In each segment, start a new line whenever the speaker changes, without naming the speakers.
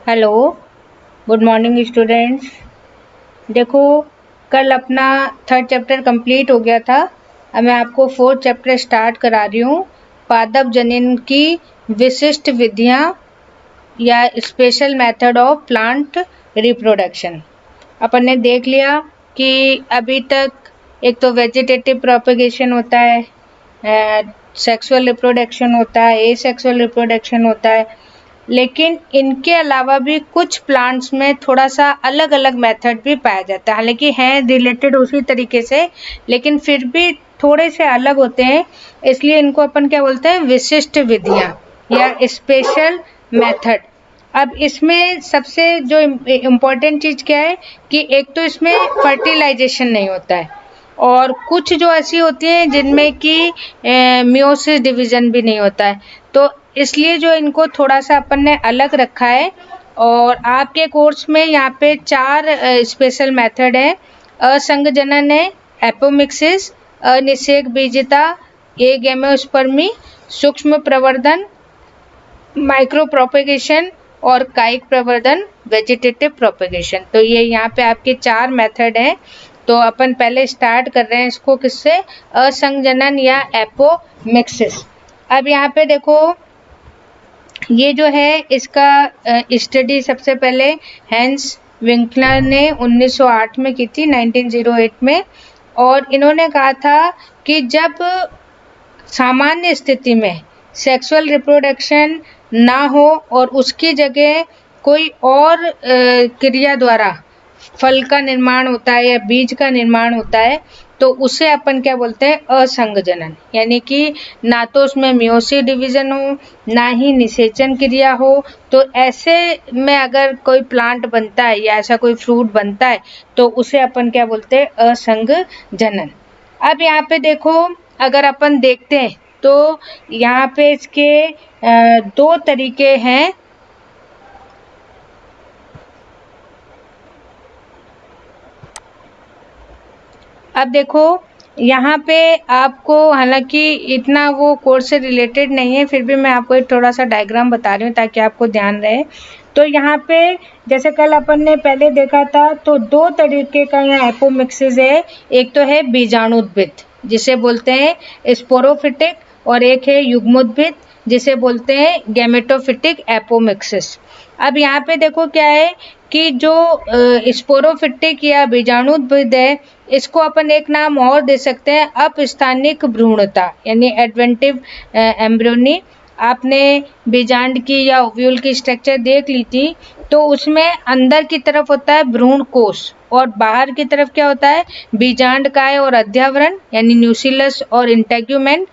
Hello, good morning students. देखो, कल अपना थर्ड चैप्टर कंप्लीट हो गया था। अब मैं आपको फोर्थ चैप्टर स्टार्ट करा रही हूँ। पादप जनन की विशिष्ट विधियाँ या special method of plant reproduction. अपन ने देख लिया कि अभी तक एक तो वेजिटेटिव प्रोपेगेशन होता है, सेक्सुअल रिप्रोडक्शन होता है, एसेक्सुअल रिप्रोडक्शन होता है, लेकिन इनके अलावा भी कुछ प्लांट्स में थोड़ा सा अलग अलग मेथड भी पाया जाता है। हालांकि हैं रिलेटेड उसी तरीके से, लेकिन फिर भी थोड़े से अलग होते हैं, इसलिए इनको अपन क्या बोलते हैं, विशिष्ट विधियां या स्पेशल मेथड। अब इसमें सबसे जो इम्पोर्टेंट चीज क्या है कि एक तो इसमें फर्टिलाइजेशन नहीं होता है, और कुछ जो ऐसी होती हैं जिनमें कि मियोसिस डिवीजन भी नहीं होता है। तो इसलिए जो इनको थोड़ा सा अपन ने अलग रखा है। और आपके कोर्स में यहाँ पे 4 स्पेशल मेथड है। असंगजनन है, एपोमिक्सिस, अनिषेक बीजता, एगेमोस्पर्मी, सूक्ष्म प्रवर्धन, माइक्रो प्रोपेगेशन और कायिक प्रवर्धन, वेजिटेटिव प्रोपेगेशन। तो ये यहाँ पे आपके 4 मेथड हैं। तो अपन पहले स्टार्ट कर रहे हैं इसको किससे, असंगजनन या एपोमिक्सिस। अब यहाँ पे देखो, ये जो है इसका स्टडी सबसे पहले हैंस विंकलर ने 1908 में की थी, 1908 में। और इन्होंने कहा था कि जब सामान्य स्थिति में सेक्सुअल रिप्रोडक्शन ना हो और उसकी जगह कोई और क्रिया द्वारा फल का निर्माण होता है या बीज का निर्माण होता है, तो उसे अपन क्या बोलते हैं, असंगजनन। यानी कि ना तो उसमें मियोसिस डिवीजन हो, ना ही निषेचन क्रिया हो। तो ऐसे में अगर कोई प्लांट बनता है या ऐसा कोई फ्रूट बनता है, तो उसे अपन क्या बोलते हैं, असंगजनन। अब यहाँ पे देखो, अगर अपन देखते हैं तो यहाँ पे इसके 2 तरीके हैं। अब देखो, यहाँ पे आपको, हालांकि इतना वो कोर्स से रिलेटेड नहीं है, फिर भी मैं आपको एक थोड़ा सा डायग्राम बता रही हूँ ताकि आपको ध्यान रहे। तो यहाँ पे जैसे कल अपन ने पहले देखा था, तो 2 तरीके का यहाँ एपोमिक्सिस है। एक तो है बीजाणुद्भिद जिसे बोलते हैं स्पोरोफिटिक, और एक है युग्मोद्भिद जिसे बोलते हैं गैमेटोफिटिक एपोमिक्सिस। अब यहाँ पे देखो क्या है कि जो स्पोरोफिटिक या बीजाणुद्भिद है, इसको अपन एक नाम और दे सकते हैं अपस्थानिक भ्रूणता, यानी एडवेंटिव एम्ब्रियोनी। आपने बीजांड की या ओव्यूल की स्ट्रक्चर देख ली थी, तो उसमें अंदर की तरफ होता है भ्रूण कोश और बाहर की तरफ क्या होता है, बीजांड काय और अध्यावरण, यानी न्यूसिलस और इंटेग्यूमेंट।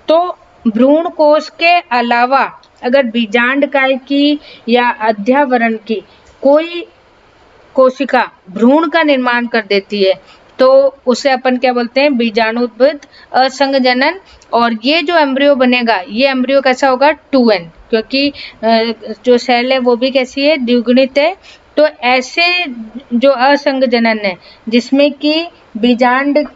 तो भ्रूण कोश के अलावा अगर बीजांड काय की या अध्यावरण की कोई कोशिका भ्रूण का निर्माण कर देती है, तो उसे अपन क्या बोलते हैं, बीजाणुद्भिद असंगजनन। और ये जो एम्ब्रियो बनेगा, ये एम्ब्रियो कैसा होगा, 2n, क्योंकि जो सेल है वो भी कैसी है, द्विगुणित है। तो ऐसे जो असंगजनन है जिसमें कि बीजांड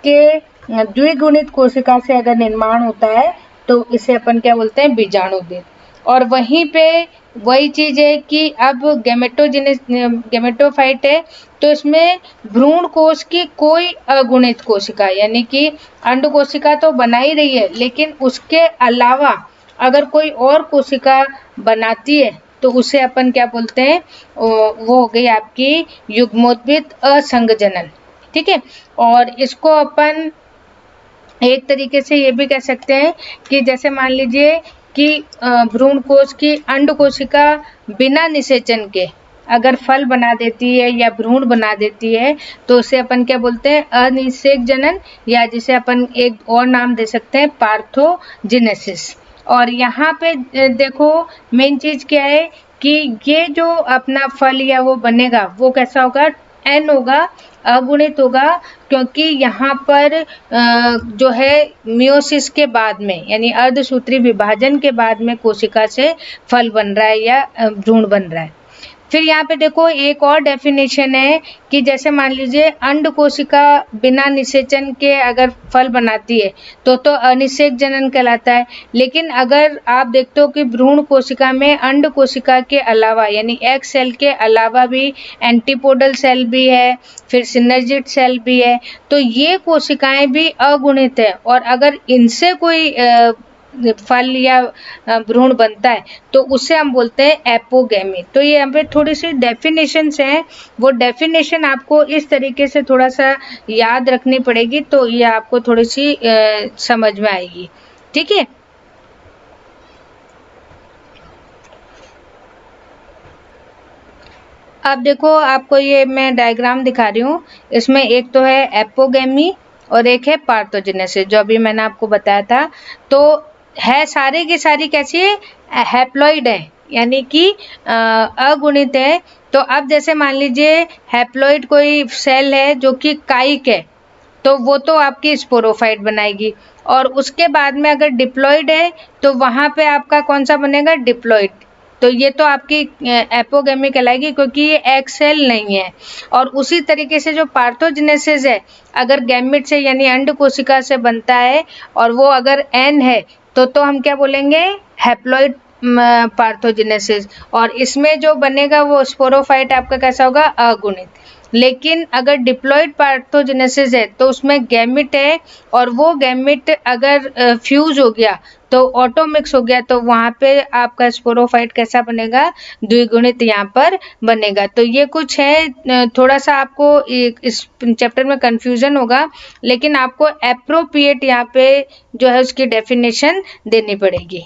के द्विगुणित कोशिका से अगर निर्माण होता है, तो इसे अपन क्या बोलते हैं, बीजाणुद्भिद। और वहीं पे वही चीज है कि अब गैमेटोफाइट है, तो इसमें भ्रूण कोश की कोई अगुणित कोशिका, यानी कि अंड कोशिका तो बना ही रही है, लेकिन उसके अलावा अगर कोई और कोशिका बनाती है, तो उसे अपन क्या बोलते हैं, वो हो गई आपकी युग्मोद्भिद असंगजनन। ठीक है। और इसको अपन एक तरीके से ये भी कह सकते हैं कि जैसे मान लीजिए कि भ्रूण कोश की अंड कोशिका बिना निषेचन के अगर फल बना देती है या भ्रूण बना देती है, तो उसे अपन क्या बोलते हैं, अनिषेक जनन, या जिसे अपन एक और नाम दे सकते हैं, पार्थोजेनेसिस। और यहाँ पे देखो, मेन चीज क्या है कि ये जो अपना फल या वो बनेगा, वो कैसा होगा, एन होगा, अगुणित होगा, क्योंकि यहाँ पर जो है मियोसिस के बाद में, यानी अर्धसूत्री विभाजन के बाद में कोशिका से फल बन रहा है या भ्रूण बन रहा है। फिर यहाँ पे देखो एक और डेफिनेशन है कि जैसे मान लीजिए अंड कोशिका बिना निषेचन के अगर फल बनाती है तो अनिषेक जनन कहलाता है। लेकिन अगर आप देखते हो कि भ्रूण कोशिका में अंड कोशिका के अलावा यानी एग सेल के अलावा भी एंटीपोडल सेल भी है, फिर सिनर्जिड सेल भी है, तो ये कोशिकाएं भी अगुणित है और अगर इनसे कोई फल या भ्रूण बनता है तो उसे हम बोलते हैं एपोगेमी। तो ये यहाँ पे थोड़ी सी डेफिनेशंस हैं, वो डेफिनेशन आपको इस तरीके से थोड़ा सा याद रखनी पड़ेगी तो ये आपको थोड़ी सी समझ में आएगी। ठीक है, अब देखो आपको ये मैं डायग्राम दिखा रही हूँ, इसमें एक तो है एपोगेमी और एक है पार्थोजेनेसिस जो अभी मैंने आपको बताया था। तो है सारे की सारी कैसी है, हैप्लॉइड है यानी कि अगुणित है। तो अब जैसे मान लीजिए हैप्लॉइड कोई सेल है जो कि कायिक है तो वो तो आपकी स्पोरोफाइट बनाएगी, और उसके बाद में अगर डिप्लॉइड है तो वहाँ पे आपका कौन सा बनेगा, डिप्लॉइड। तो ये तो आपकी एपोगेमी कहलाएगी क्योंकि ये एग सेल नहीं है। और उसी तरीके से जो पार्थोजेनेसिस है, अगर गैमेट से यानी अंड कोशिका से बनता है और वो अगर एन है तो हम क्या बोलेंगे, हैप्लॉइड पार्थोजेनेसिस। और इसमें जो बनेगा वो स्पोरोफाइट आपका कैसा होगा, अगुणित। लेकिन अगर डिप्लॉइड पार्थोजेनेसिस है तो उसमें गैमेट है और वो गैमेट अगर फ्यूज हो गया तो ऑटोमिक्स हो गया तो वहाँ पे आपका स्पोरोफाइट कैसा बनेगा, द्विगुणित यहाँ पर बनेगा। तो ये कुछ है, थोड़ा सा आपको इस चैप्टर में कंफ्यूजन होगा, लेकिन आपको एप्रोप्रिएट यहाँ पे जो है उसकी डेफिनेशन देनी पड़ेगी।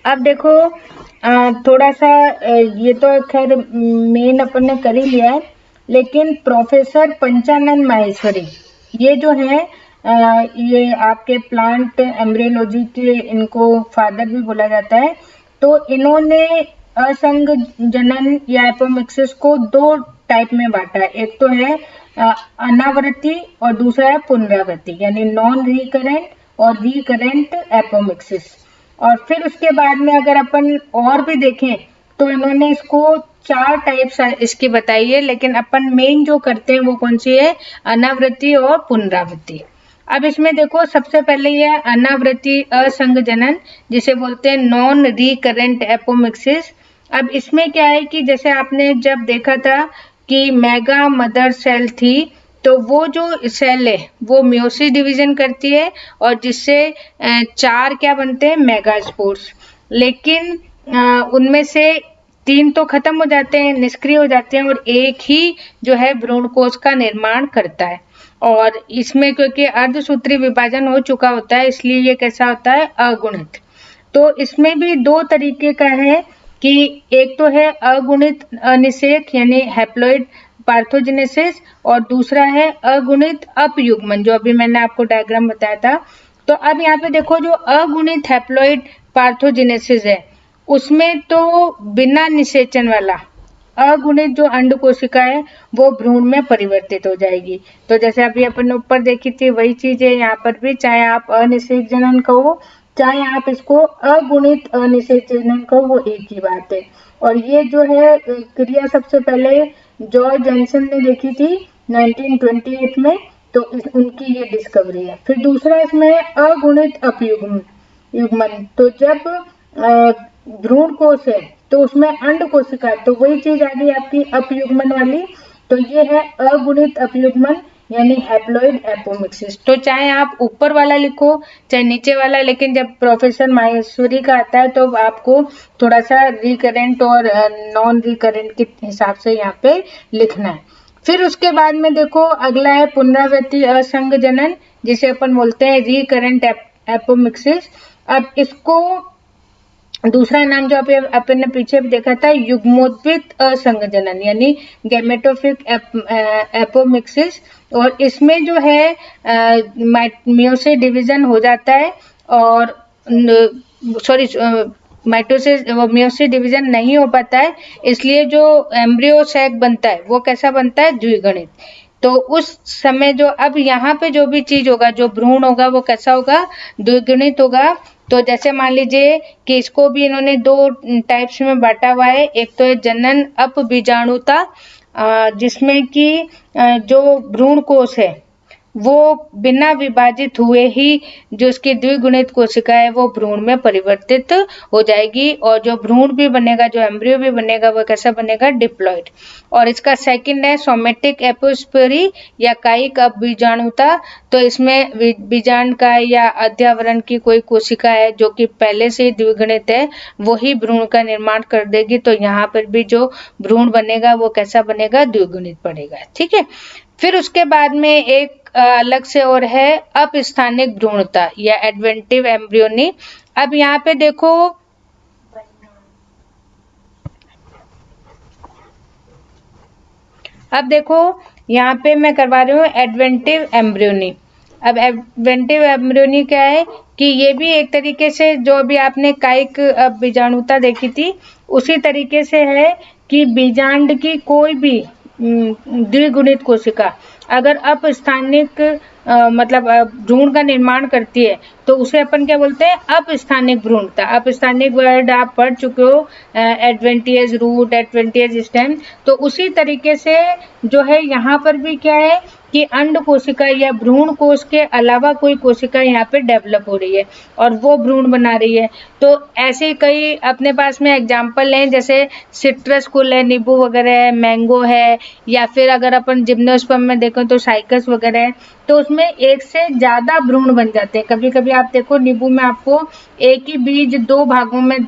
अब देखो थोड़ा सा ये तो खैर मेन अपन ने कर ही लिया है, लेकिन प्रोफेसर पंचानंद माहेश्वरी ये जो है ये आपके प्लांट एम्ब्रियोलॉजी के इनको फादर भी बोला जाता है। तो इन्होंने असंग जनन या एपोमिक्सिस को दो टाइप में बांटा है, एक तो है अनावृत्ति और दूसरा है पुनरावृत्ति यानी नॉन रिकरेंट और रिकरेंट एपोमिक्सिस। और फिर उसके बाद में अगर अपन और भी देखें तो इन्होंने इसको 4 टाइप्स इसकी बताई है, लेकिन अपन मेन जो करते हैं वो कौन सी है, अनावृत्ति और पुनरावृत्ति। अब इसमें देखो सबसे पहले ये अनावृत्ति असंग जनन जिसे बोलते हैं नॉन रिकरेंट एपोमिक्सिस। अब इसमें क्या है कि जैसे आपने जब देखा था कि मेगा मदर सेल थी तो वो जो सेल है वो मियोसिस डिवीजन करती है और जिससे 4 क्या बनते हैं, मेगास्पोर्स। लेकिन उनमें से 3 तो खत्म हो जाते हैं, निष्क्रिय हो जाते हैं और एक ही जो है भ्रूण कोश का निर्माण करता है। और इसमें क्योंकि अर्धसूत्री विभाजन हो चुका होता है इसलिए ये कैसा होता है, अगुणित। तो इसमें भी 2 तरीके का है कि एक तो है अगुणित अनिषेक यानी हैप्लॉइड पार्थोजेनेसिस और दूसरा है अगुणित अपयुग्मन जो अभी मैंने आपको डायग्राम बताया था। तो अब यहाँ पे देखो जो अगुणित हैप्लॉइड पार्थोजेनेसिस है उसमें तो बिना निषेचन वाला अगुणित जो अंड कोशिका है वो भ्रूण में परिवर्तित हो जाएगी। तो जैसे अभी अपन ऊपर देखी थी वही चीज है यहाँ पर भी, चाहे आप अनिषेक जनन कहो चाहे आप इसको अगुणित अनिषेक जनन कहो वो एक ही बात है। और ये जो है क्रिया सबसे पहले जॉर्ज जेनसन ने देखी थी 1928 में, तो उनकी ये डिस्कवरी है। फिर दूसरा इसमें अगुणित अपयुग्मन, तो जब भ्रूण कोश है तो उसमें अंड कोशिका, तो वही चीज आ गई आपकी अपयुग्मन वाली। तो ये है अगुणित अपयुग्मन यानी हैप्लॉइड एपोमिक्सिस। तो चाहे आप ऊपर वाला लिखो चाहे नीचे वाला, लेकिन जब प्रोफेसर माहेश्वरी का आता है तो आपको थोड़ा सा रिकरेंट और नॉन रिकरेंट के हिसाब से यहाँ पे लिखना है। फिर उसके बाद में देखो अगला है पुनरावृत्ति असंग जनन जिसे अपन बोलते हैं रिकरेंट एपोमिक्सिस। अब इसको दूसरा नाम जो अपन ने पीछे भी देखा था युग्मोद्भिद असंग जनन यानी गैमेटोफिक एपोमिक्सिस। और इसमें जो है मियोसिस डिवीजन हो जाता है और सॉरी माइटोसिस मियोसिस डिवीजन नहीं हो पाता है, इसलिए जो एम्ब्रियो सैक बनता है वो कैसा बनता है, द्विगुणित। तो उस समय जो अब यहाँ पे जो भी चीज होगा, जो भ्रूण होगा वो कैसा होगा, द्विगुणित होगा। तो जैसे मान लीजिए कि इसको भी इन्होंने दो टाइप्स में बांटा हुआ है। एक तो है जनन अपबीजाणुता, जिसमें कि जो भ्रूण कोश है वो बिना विभाजित हुए ही जो उसकी द्विगुणित कोशिका है वो भ्रूण में परिवर्तित हो जाएगी, और जो भ्रूण भी बनेगा, जो एम्ब्रियो भी बनेगा, वो कैसा बनेगा, डिप्लॉइड। और इसका सेकंड है सोमेटिक एपोस्पोरी या कायिक अपबीजाणुता। तो इसमें बीजांडकाय या अध्यावरण की कोई कोशिका है जो कि पहले से ही द्विगुणित है, वही भ्रूण का निर्माण कर देगी। तो यहाँ पर भी जो भ्रूण बनेगा वो कैसा बनेगा, द्विगुणित बनेगा। ठीक है। फिर उसके बाद में एक अलग से और है अपस्थानिक भ्रूणता या एडवेंटिव एम्ब्रियोनी। अब यहाँ पे देखो, अब देखो यहाँ पे मैं करवा रही हूँ एडवेंटिव एम्ब्रियोनी। अब एडवेंटिव एम्ब्रियोनी क्या है कि ये भी एक तरीके से जो अभी आपने कायिक बीजाणुता देखी थी उसी तरीके से है कि बीजांड की कोई भी द्विगुणित कोशिका अगर अपस्थानिक मतलब भ्रूण का निर्माण करती है तो उसे अपन क्या बोलते हैं, अपस्थानिक भ्रूणता। अपस्थानिक वर्ड आप पढ़ चुके हो, एडवेंटियस रूट, एडवेंटियस स्टेम। तो उसी तरीके से जो है यहाँ पर भी क्या है कि अंड कोशिका या भ्रूण कोश के अलावा कोई कोशिका यहाँ पे डेवलप हो रही है और वो भ्रूण बना रही है। तो ऐसे कई अपने पास में एग्जाम्पल हैं, जैसे सिट्रस फूल है, नींबू वगैरह है, मैंगो है, या फिर अगर अपन जिम्नोस्पर्म में देखें तो साइकस वगैरह है। तो उसमें एक से ज्यादा भ्रूण बन जाते हैं। कभी कभी आप देखो नींबू में आपको एक ही बीज दो भागों में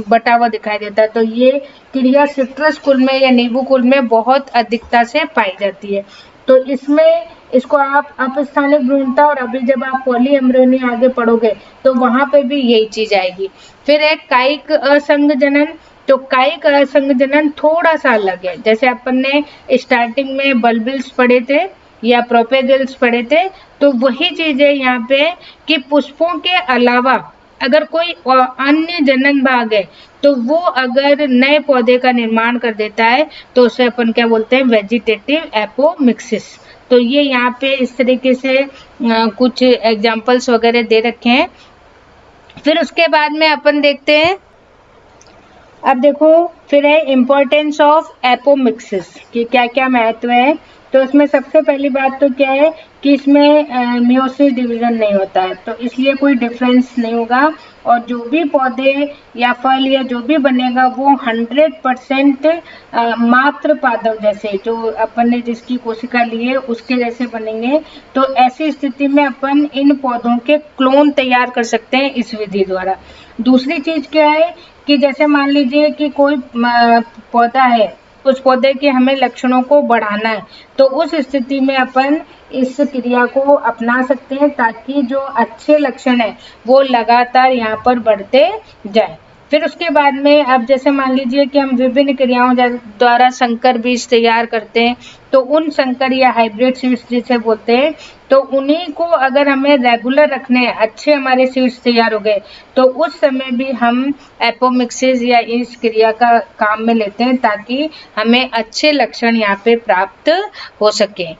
बटा हुआ दिखाई देता है। तो ये क्रिया सिट्रस कुल में या नींबू कुल में बहुत अधिकता से पाई जाती है। तो इसमें इसको आप अपस्थानिक भ्रूणता, और अभी जब आप पॉली एम्ब्रियोनी आगे पढ़ोगे तो वहां पे भी यही चीज आएगी। फिर एक कायिक असंगजनन। तो कायिक असंगजनन थोड़ा सा अलग है। जैसे अपन ने स्टार्टिंग में बल्बिल्स पढ़े थे या प्रोपेगल्स पढ़े थे, तो वही चीज है यहाँ पे कि पुष्पों के अलावा अगर कोई अन्य जनन भाग है तो वो अगर नए पौधे का निर्माण कर देता है तो उसे अपन क्या बोलते हैं, वेजिटेटिव एपोमिक्सिस। तो ये यहाँ पे इस तरीके से कुछ एग्जाम्पल्स वगैरह दे रखे हैं। फिर उसके बाद में अपन देखते हैं, अब देखो फिर है इम्पोर्टेंस ऑफ एपोमिक्सिस कि क्या क्या महत्व है। तो इसमें सबसे पहली बात तो क्या है कि इसमें मियोसिस डिवीजन नहीं होता है, तो इसलिए कोई डिफरेंस नहीं होगा। और जो भी पौधे या फल या जो भी बनेगा वो 100% मात्र पादप जैसे, जो अपन ने जिसकी कोशिका ली है उसके जैसे बनेंगे। तो ऐसी स्थिति में अपन इन पौधों के क्लोन तैयार कर सकते हैं इस विधि द्वारा। दूसरी चीज क्या है कि जैसे मान लीजिए कि कोई पौधा है, उस पौधे के हमें लक्षणों को बढ़ाना है, तो उस स्थिति में अपन इस क्रिया को अपना सकते हैं ताकि जो अच्छे लक्षण है वो लगातार यहाँ पर बढ़ते जाए। फिर उसके बाद में अब जैसे मान लीजिए कि हम विभिन्न क्रियाओं द्वारा संकर बीज तैयार करते हैं, तो उन संकर या हाइब्रिड सीड्स जिसे बोलते हैं, तो उन्हीं को अगर हमें रेगुलर रखने हैं, अच्छे हमारे सीड्स तैयार हो गए, तो उस समय भी हम एपोमिक्सिस या इस क्रिया का काम में लेते हैं ताकि हमें अच्छे लक्षण यहाँ पे प्राप्त हो सके।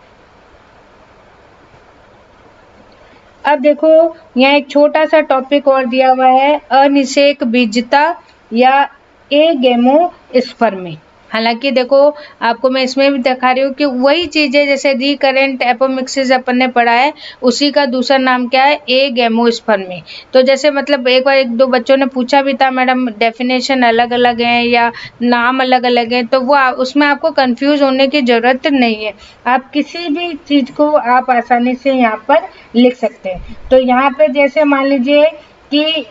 अब देखो यहाँ एक छोटा सा टॉपिक और दिया हुआ है, अनिषेक बीजता या एगेमोस्पर्मी। हालांकि देखो आपको मैं इसमें भी दिखा रही हूँ कि वही चीजें जैसे रिकरेंट एपोमिक्सिस अपन ने पढ़ा है, उसी का दूसरा नाम क्या है, एगेमोस्पर्मी। तो जैसे मतलब एक बार एक दो बच्चों ने पूछा भी था, मैडम डेफिनेशन अलग अलग है या नाम अलग अलग है, तो वो उसमें आपको कंफ्यूज होने की जरूरत नहीं है। आप किसी भी चीज को आप आसानी से यहाँ पर लिख सकते हैं। तो यहाँ पे जैसे मान लीजिए कि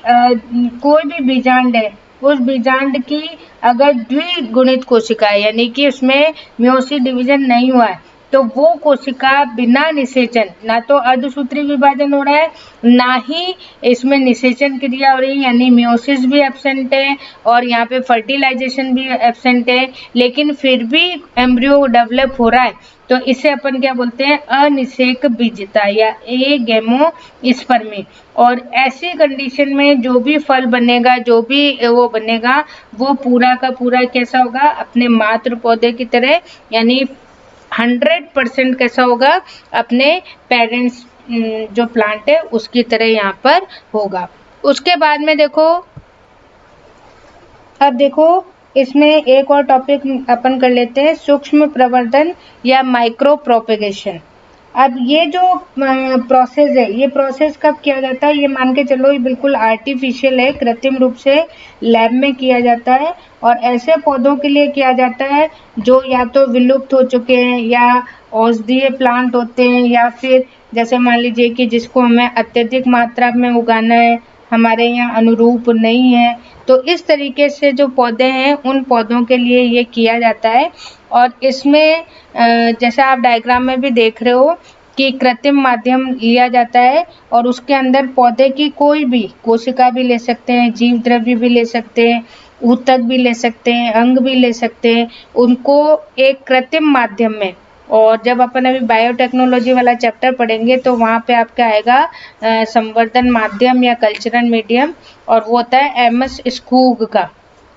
कोई भी बीजांड है, उस बीजांड की अगर द्विगुणित कोशिका है यानी कि उसमें मियोसिस डिवीजन नहीं हुआ है, तो वो कोशिका बिना निषेचन, ना तो अर्धसूत्री विभाजन हो रहा है, ना ही इसमें निषेचन क्रिया हो रही है, यानी मियोसिस भी एब्सेंट है और यहाँ पे फर्टिलाइजेशन भी एब्सेंट है, लेकिन फिर भी एम्ब्रियो डेवलप हो रहा है, तो इसे अपन क्या बोलते हैं, अनिषेक बीजता या एगेमोस्पर्मी। और ऐसी कंडीशन में जो भी फल बनेगा, जो भी वो बनेगा, वो पूरा का पूरा कैसा होगा, अपने मातृ पौधे की तरह, यानी 100% कैसा होगा, अपने पेरेंट्स जो प्लांट है उसकी तरह यहाँ पर होगा। उसके बाद में देखो, अब देखो इसमें एक और टॉपिक अपन कर लेते हैं, सूक्ष्म प्रवर्धन या माइक्रो प्रोपेगेशन। अब ये जो प्रोसेस है, ये प्रोसेस कब किया जाता है, ये मान के चलो ये बिल्कुल आर्टिफिशियल है, कृत्रिम रूप से लैब में किया जाता है और ऐसे पौधों के लिए किया जाता है जो या तो विलुप्त हो चुके हैं या औषधीय प्लांट होते हैं, या फिर जैसे मान लीजिए कि जिसको हमें अत्यधिक मात्रा में उगाना है, हमारे यहाँ अनुरूप नहीं है, तो इस तरीके से जो पौधे हैं उन पौधों के लिए ये किया जाता है। और इसमें जैसा आप डायग्राम में भी देख रहे हो कि कृत्रिम माध्यम लिया जाता है और उसके अंदर पौधे की कोई भी कोशिका भी ले सकते हैं, जीव द्रव्य भी ले सकते हैं, ऊतक भी ले सकते हैं, अंग भी ले सकते हैं, उनको एक कृत्रिम माध्यम में। और जब अपन अभी बायोटेक्नोलॉजी वाला चैप्टर पढ़ेंगे तो वहाँ पे आपका आएगा संवर्धन माध्यम या कल्चरल मीडियम, और वो होता है एमएस स्कूग का,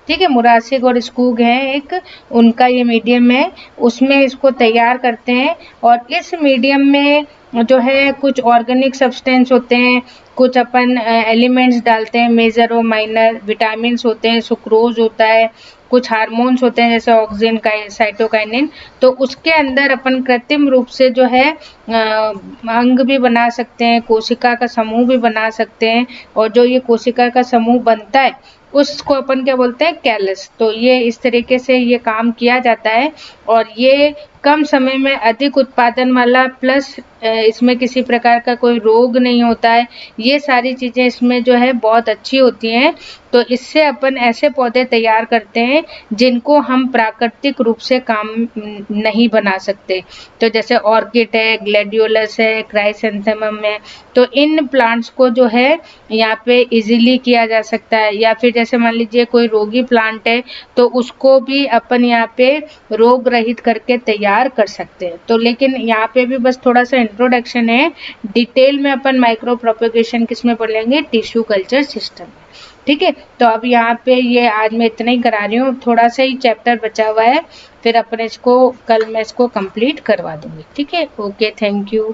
ठीक है, मुरासिक और स्कूग हैं एक, उनका ये मीडियम है, उसमें इसको तैयार करते हैं। और इस मीडियम में जो है कुछ ऑर्गेनिक सब्सटेंस होते हैं, कुछ अपन एलिमेंट्स डालते हैं, मेजर और माइनर, विटामिन्स होते हैं, सुक्रोज होता है, कुछ हार्मोन्स होते हैं जैसे ऑक्सिन का साइटोकाइनिन, तो उसके अंदर अपन कृत्रिम रूप से जो है अंग भी बना सकते हैं, कोशिका का समूह भी बना सकते हैं, और जो ये कोशिका का समूह बनता है उसको अपन क्या बोलते हैं, कैलस। तो ये इस तरीके से ये काम किया जाता है और ये कम समय में अधिक उत्पादन वाला, प्लस इसमें किसी प्रकार का कोई रोग नहीं होता है, ये सारी चीज़ें इसमें जो है बहुत अच्छी होती हैं। तो इससे अपन ऐसे पौधे तैयार करते हैं जिनको हम प्राकृतिक रूप से काम नहीं बना सकते, तो जैसे ऑर्किड है, ग्लैडियोलस है, क्राइसैंथेमम है, तो इन प्लांट्स को जो है यहाँ पे इजीली किया जा सकता है। या फिर जैसे मान लीजिए कोई रोगी प्लांट है तो उसको भी अपन यहाँ पे रोग रहित करके तैयार कर सकते हैं। तो लेकिन यहाँ पे भी बस थोड़ा सा इंट्रोडक्शन है, डिटेल में अपन माइक्रो प्रोपेगेशन किस में पढ़ेंगे, टिश्यू कल्चर सिस्टम, ठीक है। तो अब यहाँ पे ये आज मैं इतना ही करा रही हूँ, थोड़ा सा ही चैप्टर बचा हुआ है, फिर अपन इसको कल मैं इसको कंप्लीट करवा दूंगी, ठीक है। Okay, thank you.